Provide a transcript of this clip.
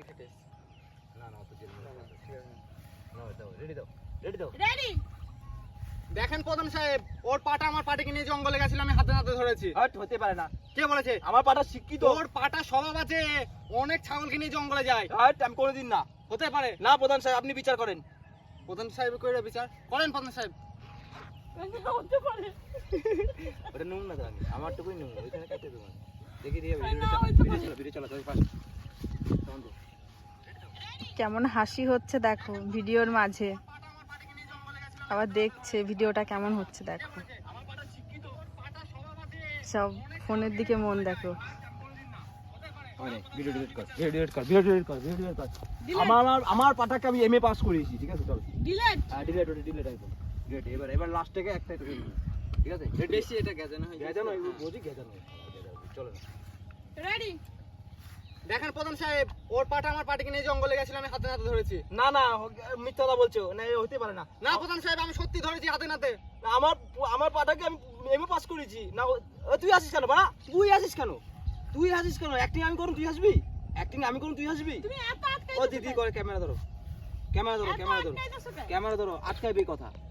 খেতে এসেছি। না না অত জেল না, না, ঠিক আছে। না দাও রেডি দাও রেডি দাও রেডি দেখেন প্রধান সাহেব, ওর পাটা আমার পাটিকে নিয়ে জঙ্গলে গেছিল, আমি হাতে হাতে ধরেছি। হাট হতে পারে না কে বলেছে? আমার পাটা শিক্ষিত ওর পাটা স্বভাব আছে, অনেক ছাগলকে নিয়ে জঙ্গলে যায়। হাট আমি কোনোদিন না হতে পারে। না প্রধান সাহেব আপনি বিচার করেন প্রধান সাহেব করে বিচার করেন। প্রধান সাহেব হতে পারে ওটা নুন না তো আমি আমারটুকুই নুন ওইখানে কাটে দেবো দেখি দিয়ে না, হইতে পারে। ভিডিও চালা তুমি ফার্স্ট তখন তো কেমন হাসি হচ্ছে দেখো ভিডিওর মাঝে, আবার দেখছে ভিডিওটা কেমন হচ্ছে দেখো, সব ফোনের দিকে মন দেখো। মানে ভিডিও ডিলিট কর ভিডিও ডিলিট কর ভিডিও ডিলিট কর ভিডিও ডিলিট কর আমার পাটাকে আমি এমএ পাস করেছি ঠিক আছে চল ডিলেট হ্যাঁ ডিলিট ওটা ডিলিট একদম ডিলিট এবার লাস্ট থেকে একটা ঠিক আছে বেশি এটা গেজানো হয়ে গেজানো বুঝি গেজানো চলো না রেডি দেখেন প্রধান সাহেব, ওর পাটা আমার পাটিকে নিয়ে জঙ্গলে গেছিল, আমি হাতে হাতে ধরেছি। না না মিথ্যা কথা বলছো না এ হতে পারে না না প্রধান সাহেব, আমি সত্যি ধরেছি হাতে নাতে। না, আমার পাটাকে আমি এমএ পাস করেছি না তুই আসিস কেন বাড়া তুই আসিস কেন অ্যাক্টিং আমি করুন তুই হাসবি অ্যাক্টিং আমি করুন তুই হাসবি তুমি এত আটকাই ও দিদি করে ক্যামেরা ধরো এত ক্যামেরা ধরো আটকাইতেছো কেন? ক্যামেরা ধরো আটকাইবে কথা